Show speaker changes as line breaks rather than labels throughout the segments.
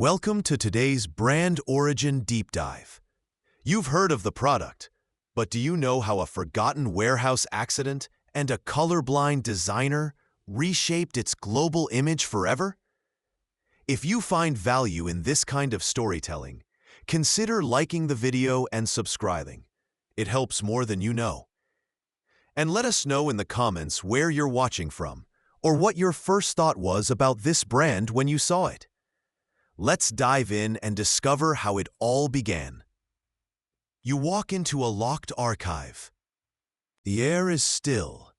Welcome to today's brand origin deep dive. You've heard of the product, but do you know how a forgotten warehouse accident and a colorblind designer reshaped its global image forever? If you find value in this kind of storytelling, consider liking the video and subscribing. It helps more than you know. And let us know in the comments where you're watching from, or what your first thought was about this brand when you saw it. Let's dive in and discover how it all began. You walk into a locked archive. The air is still,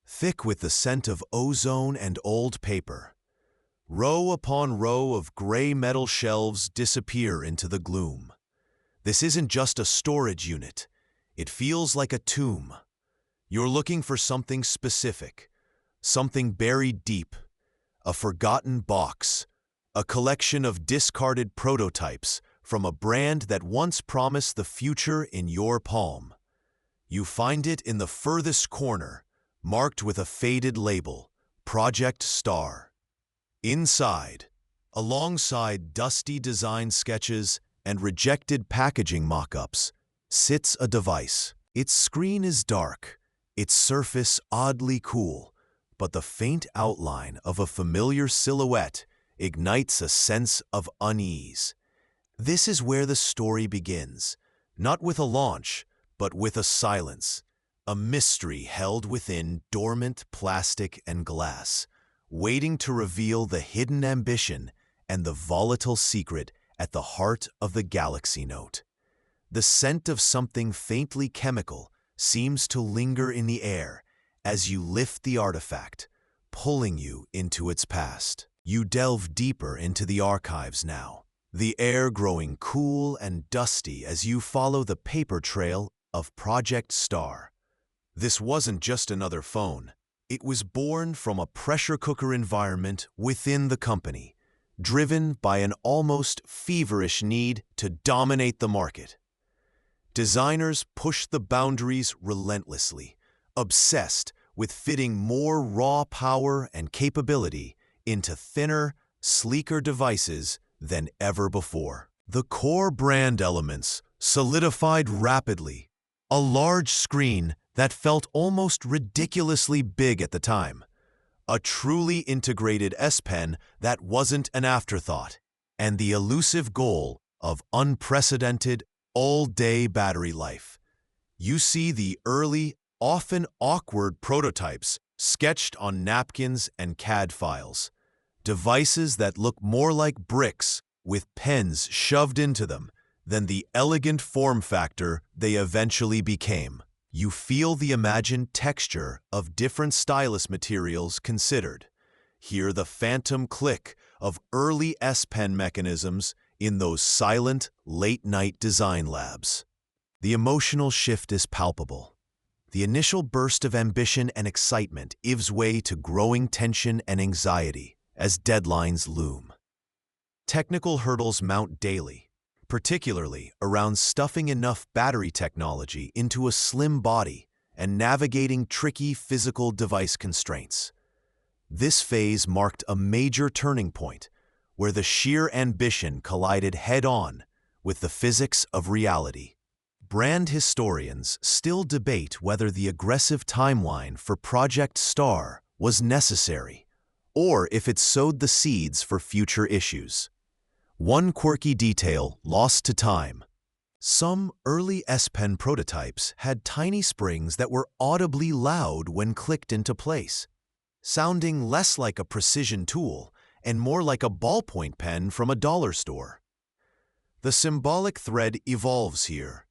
thick with the scent of ozone and old paper. Row upon row of gray metal shelves disappear into the gloom. This isn't just a storage unit. It feels like a tomb. You're looking for something specific, something buried deep, a forgotten box, a collection of discarded prototypes from a brand that once promised the future in your palm. You find it in the furthest corner, marked with a faded label, Project Star. Inside, alongside dusty design sketches and rejected packaging mock-ups, sits a device. Its screen is dark, its surface oddly cool, but the faint outline of a familiar silhouette ignites a sense of unease. This is where the story begins, not with a launch, but with a silence, a mystery held within dormant plastic and glass, waiting to reveal the hidden ambition and the volatile secret at the heart of the Galaxy Note. The scent of something faintly chemical seems to linger in the air as you lift the artifact, pulling you into its past. You delve deeper into the archives now, the air growing cool and dusty as you follow the paper trail of Project Star. This wasn't just another phone. It was born from a pressure cooker environment within the company, driven by an almost feverish need to dominate the market. Designers pushed the boundaries relentlessly, obsessed with fitting more raw power and capability into thinner, sleeker devices than ever before. The core brand elements solidified rapidly, a large screen that felt almost ridiculously big at the time, a truly integrated S Pen that wasn't an afterthought, and the elusive goal of unprecedented all-day battery life. You see the early, often awkward prototypes sketched on napkins and CAD files, devices that look more like bricks with pens shoved into them than the elegant form factor they eventually became. You feel the imagined texture of different stylus materials considered. Hear the phantom click of early S Pen mechanisms in those silent, late-night design labs. The emotional shift is palpable. The initial burst of ambition and excitement gives way to growing tension and anxiety as deadlines loom. Technical hurdles mount daily, particularly around stuffing enough battery technology into a slim body and navigating tricky physical device constraints. This phase marked a major turning point where the sheer ambition collided head-on with the physics of reality. Brand historians still debate whether the aggressive timeline for Project Star was necessary, or if it sowed the seeds for future issues. One quirky detail lost to time. Some early S Pen prototypes had tiny springs that were audibly loud when clicked into place, sounding less like a precision tool and more like a ballpoint pen from a dollar store. The symbolic thread evolves here.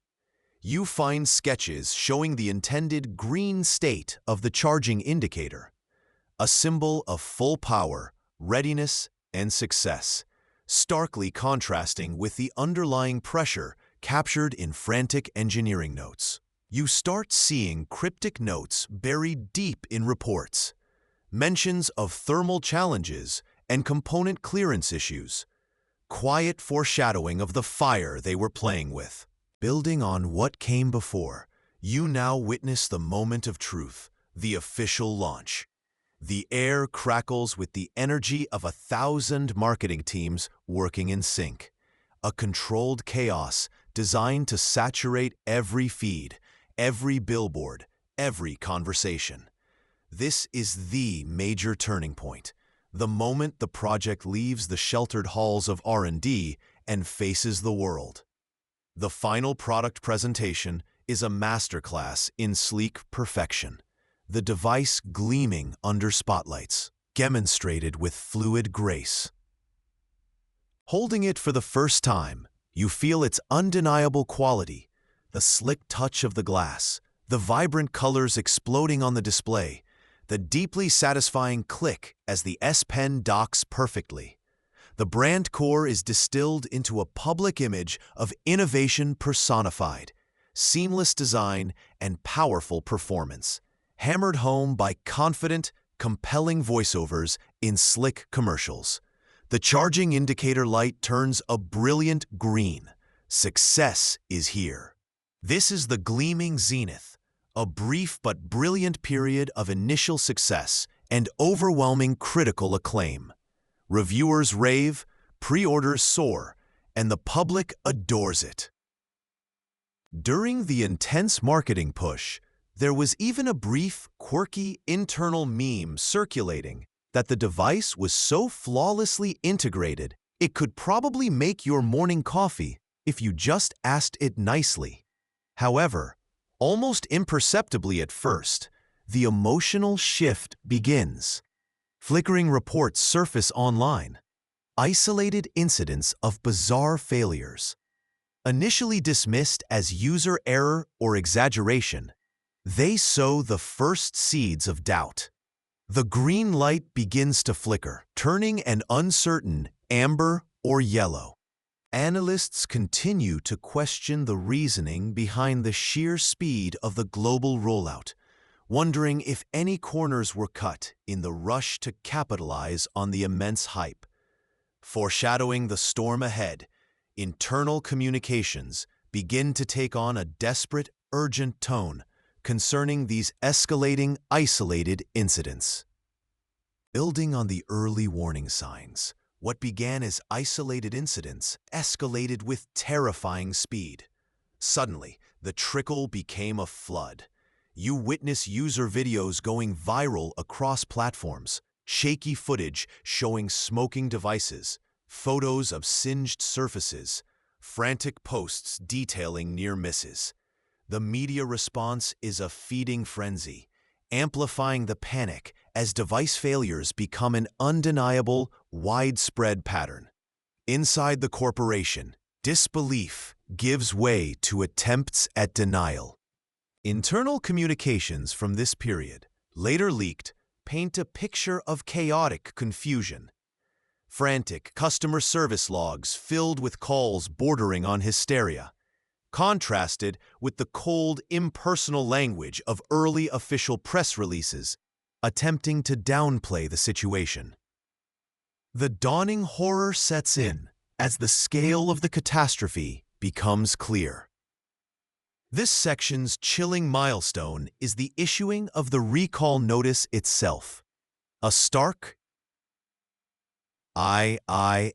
You find sketches showing the intended green state of the charging indicator, a symbol of full power, readiness, and success, starkly contrasting with the underlying pressure captured in frantic engineering notes. You start seeing cryptic notes buried deep in reports, mentions of thermal challenges and component clearance issues, quiet foreshadowing of the fire they were playing with. Building on what came before, you now witness the moment of truth, the official launch. The air crackles with the energy of 1,000 marketing teams working in sync. A controlled chaos designed to saturate every feed, every billboard, every conversation. This is the major turning point, the moment the project leaves the sheltered halls of R&D and faces the world. The final product presentation is a masterclass in sleek perfection, the device gleaming under spotlights, demonstrated with fluid grace. Holding it for the first time, you feel its undeniable quality, the slick touch of the glass, the vibrant colors exploding on the display, the deeply satisfying click as the S Pen docks perfectly. The brand core is distilled into a public image of innovation personified, seamless design, and powerful performance, hammered home by confident, compelling voiceovers in slick commercials. The charging indicator light turns a brilliant green. Success is here. This is the gleaming zenith, a brief but brilliant period of initial success and overwhelming critical acclaim. Reviewers rave, pre-orders soar, and the public adores it. During the intense marketing push, there was even a brief, quirky internal meme circulating that the device was so flawlessly integrated it could probably make your morning coffee if you just asked it nicely. However, almost imperceptibly at first, the emotional shift begins. Flickering reports surface online, isolated incidents of bizarre failures. Initially dismissed as user error or exaggeration, they sow the first seeds of doubt. The green light begins to flicker, turning an uncertain amber or yellow. Analysts continue to question the reasoning behind the sheer speed of the global rollout, wondering if any corners were cut in the rush to capitalize on the immense hype. Foreshadowing the storm ahead, internal communications begin to take on a desperate, urgent tone concerning these escalating, isolated incidents. Building on the early warning signs, what began as isolated incidents escalated with terrifying speed. Suddenly, the trickle became a flood. You witness user videos going viral across platforms, shaky footage showing smoking devices, photos of singed surfaces, frantic posts detailing near misses. The media response is a feeding frenzy, amplifying the panic as device failures become an undeniable, widespread pattern. Inside the corporation, disbelief gives way to attempts at denial. Internal communications from this period, later leaked, paint a picture of chaotic confusion. Frantic customer service logs filled with calls bordering on hysteria, contrasted with the cold, impersonal language of early official press releases attempting to downplay the situation. The dawning horror sets in as the scale of the catastrophe becomes clear. This section's chilling milestone is the issuing of the recall notice itself. A stark, I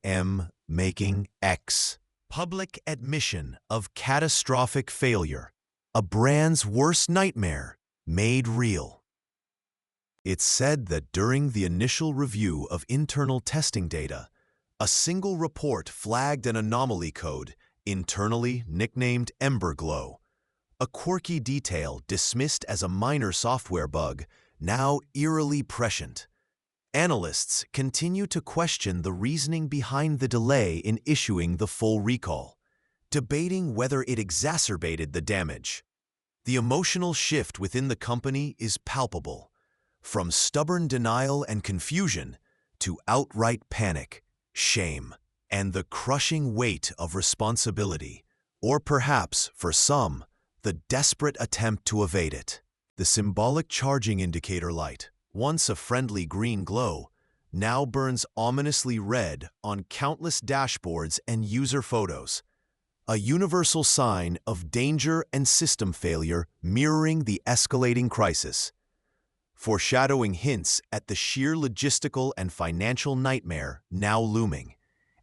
am making X public admission of catastrophic failure, a brand's worst nightmare made real. It's said that during the initial review of internal testing data, a single report flagged an anomaly code, internally nicknamed Emberglow, a quirky detail dismissed as a minor software bug, now eerily prescient. Analysts continue to question the reasoning behind the delay in issuing the full recall, debating whether it exacerbated the damage. The emotional shift within the company is palpable, from stubborn denial and confusion to outright panic, shame, and the crushing weight of responsibility, or perhaps, for some, the desperate attempt to evade it. The symbolic charging indicator light, once a friendly green glow, now burns ominously red on countless dashboards and user photos, a universal sign of danger and system failure mirroring the escalating crisis. foreshadowing hints at the sheer logistical and financial nightmare now looming,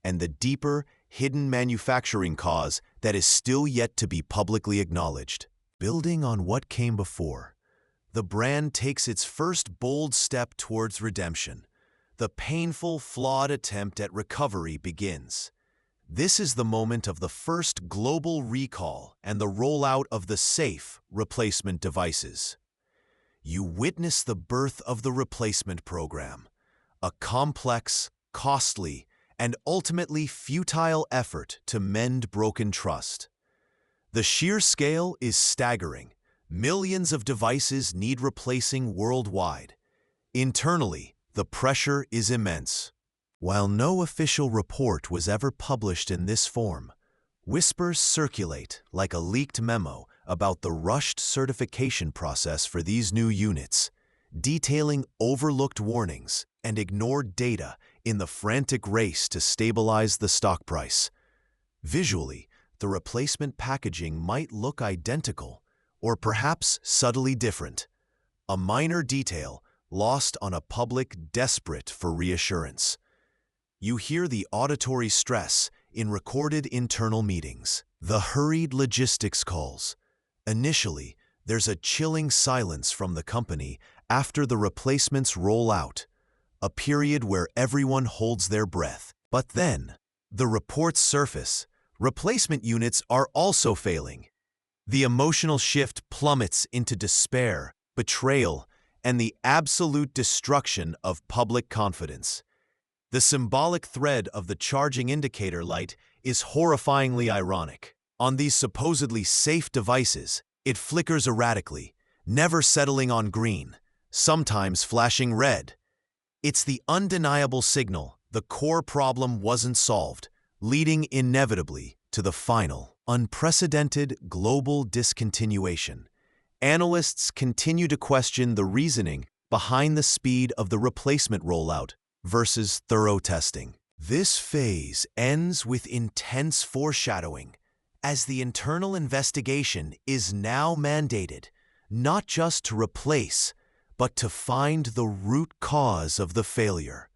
and the deeper, hidden manufacturing cause that is still yet to be publicly acknowledged. Building on what came before, the brand takes its first bold step towards redemption. The painful, flawed attempt at recovery begins. This is the moment of the first global recall and the rollout of the safe replacement devices. You witness the birth of the replacement program, a complex, costly, and ultimately futile effort to mend broken trust. The sheer scale is staggering. Millions of devices need replacing worldwide. Internally, the pressure is immense. While no official report was ever published in this form, whispers circulate like a leaked memo about the rushed certification process for these new units, detailing overlooked warnings and ignored data in the frantic race to stabilize the stock price. Visually, the replacement packaging might look identical, or perhaps subtly different, a minor detail lost on a public desperate for reassurance. You hear the auditory stress in recorded internal meetings, the hurried logistics calls. Initially, there's a chilling silence from the company after the replacements roll out, a period where everyone holds their breath. But then, the reports surface. Replacement units are also failing. The emotional shift plummets into despair, betrayal, and the absolute destruction of public confidence. The symbolic thread of the charging indicator light is horrifyingly ironic. On these supposedly safe devices, it flickers erratically, never settling on green, sometimes flashing red. It's the undeniable signal the core problem wasn't solved, leading inevitably to the final, unprecedented global discontinuation. Analysts continue to question the reasoning behind the speed of the replacement rollout versus thorough testing. This phase ends with intense foreshadowing, as the internal investigation is now mandated, not just to replace, but to find the root cause of the failure,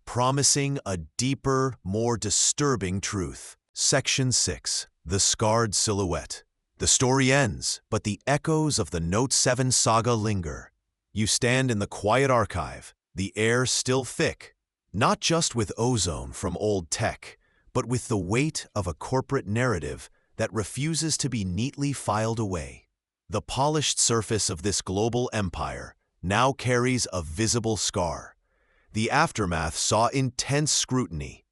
promising a deeper, more disturbing truth. Section 6. The Scarred Silhouette. The story ends, but the echoes of the Note 7 saga linger. You stand in the quiet archive, the air still thick, not just with ozone from old tech, but with the weight of a corporate narrative that refuses to be neatly filed away. The polished surface of this global empire now carries a visible scar. The aftermath saw intense scrutiny.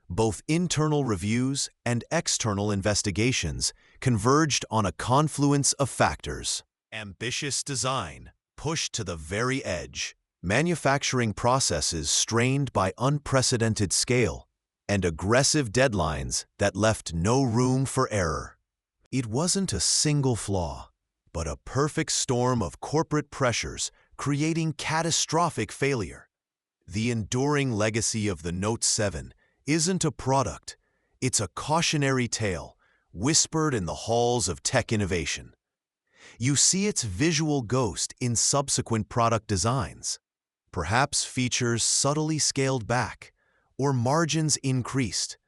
Both internal reviews and external investigations converged on a confluence of factors. Ambitious design pushed to the very edge, manufacturing processes strained by unprecedented scale, and aggressive deadlines that left no room for error. It wasn't a single flaw, but a perfect storm of corporate pressures creating catastrophic failure. The enduring legacy of the Note 7 isn't a product, it's a cautionary tale whispered in the halls of tech innovation. You see its visual ghost in subsequent product designs, perhaps features subtly scaled back or margins increased,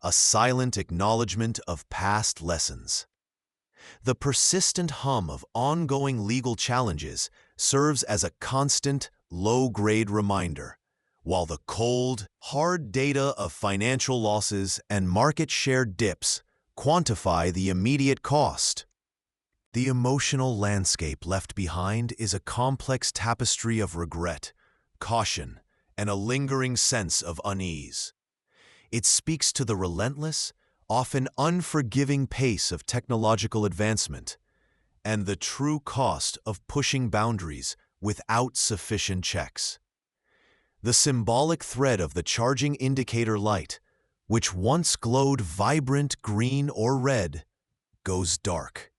a silent acknowledgement of past lessons. The persistent hum of ongoing legal challenges serves as a constant, low-grade reminder, while the cold, hard data of financial losses and market share dips quantify the immediate cost. The emotional landscape left behind is a complex tapestry of regret, caution, and a lingering sense of unease. It speaks to the relentless, often unforgiving pace of technological advancement and the true cost of pushing boundaries without sufficient checks. The symbolic thread of the charging indicator light, which once glowed vibrant green or red, goes dark.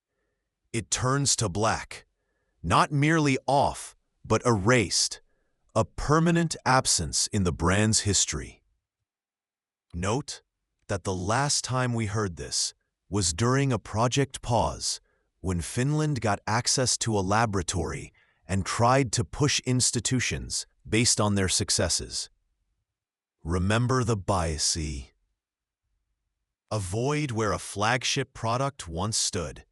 It turns to black, not merely off, but erased, a permanent absence in the brand's history. Note that the last time we heard this was during a project pause when Finland got access to a laboratory and tried to push institutions based on their successes. Remember the biases. Avoid where a flagship product once stood,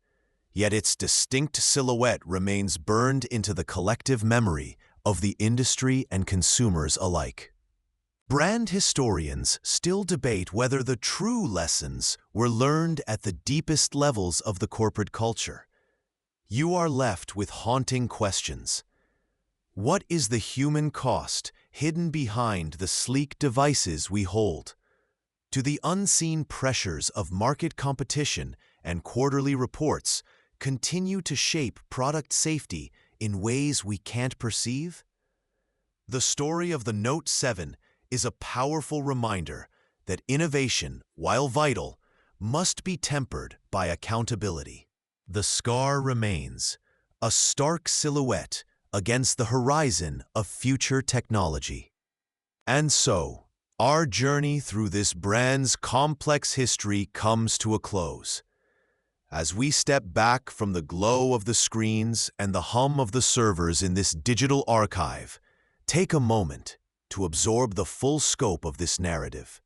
yet its distinct silhouette remains burned into the collective memory of the industry and consumers alike. Brand historians still debate whether the true lessons were learned at the deepest levels of the corporate culture. You are left with haunting questions. What is the human cost hidden behind the sleek devices we hold? Do the unseen pressures of market competition and quarterly reports continue to shape product safety in ways we can't perceive? The story of the Note 7 is a powerful reminder that innovation, while vital, must be tempered by accountability. The scar remains, a stark silhouette against the horizon of future technology. And so, our journey through this brand's complex history comes to a close. As we step back from the glow of the screens and the hum of the servers in this digital archive, take a moment to absorb the full scope of this narrative.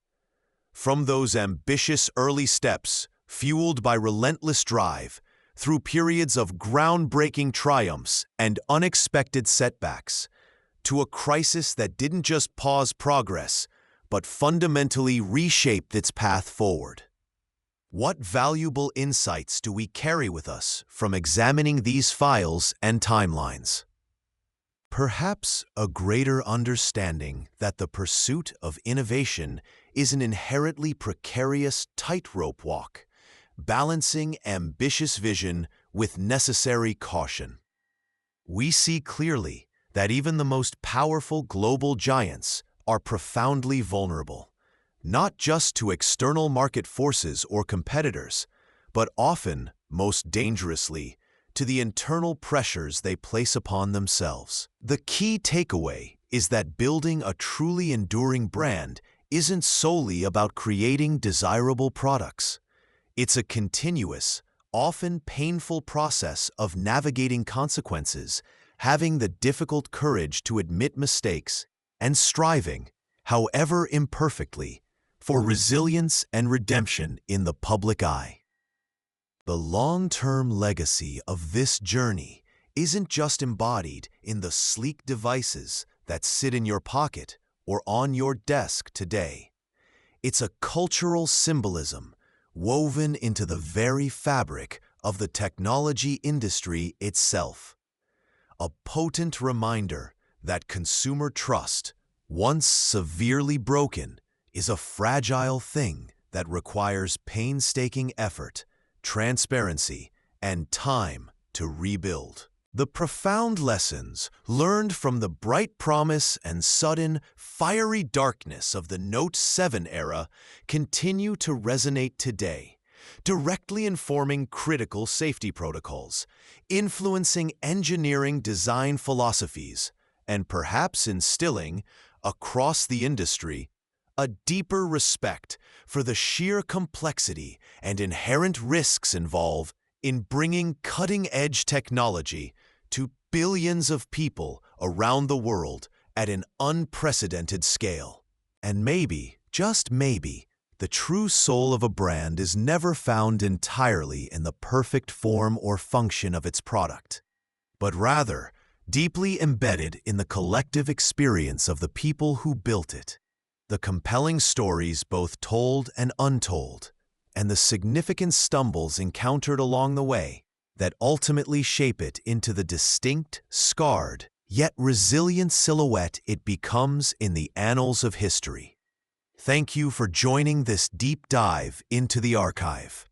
From those ambitious early steps, fueled by relentless drive, through periods of groundbreaking triumphs and unexpected setbacks, to a crisis that didn't just pause progress, but fundamentally reshaped its path forward. What valuable insights do we carry with us from examining these files and timelines? Perhaps a greater understanding that the pursuit of innovation is an inherently precarious tightrope walk, balancing ambitious vision with necessary caution. We see clearly that even the most powerful global giants are profoundly vulnerable, not just to external market forces or competitors, but often, most dangerously, to the internal pressures they place upon themselves. The key takeaway is that building a truly enduring brand isn't solely about creating desirable products. It's a continuous, often painful process of navigating consequences, having the difficult courage to admit mistakes, and striving, however imperfectly, for resilience and redemption in the public eye. The long-term legacy of this journey isn't just embodied in the sleek devices that sit in your pocket or on your desk today. It's a cultural symbolism woven into the very fabric of the technology industry itself. A potent reminder that consumer trust, once severely broken, is a fragile thing that requires painstaking effort, transparency, and time to rebuild. The profound lessons learned from the bright promise and sudden, fiery darkness of the Note 7 era continue to resonate today, directly informing critical safety protocols, influencing engineering design philosophies, and perhaps instilling, across the industry, a deeper respect for the sheer complexity and inherent risks involved in bringing cutting-edge technology to billions of people around the world at an unprecedented scale. And maybe, just maybe, the true soul of a brand is never found entirely in the perfect form or function of its product, but rather deeply embedded in the collective experience of the people who built it. The compelling stories both told and untold, and the significant stumbles encountered along the way that ultimately shape it into the distinct, scarred, yet resilient silhouette it becomes in the annals of history. Thank you for joining this deep dive into the archive.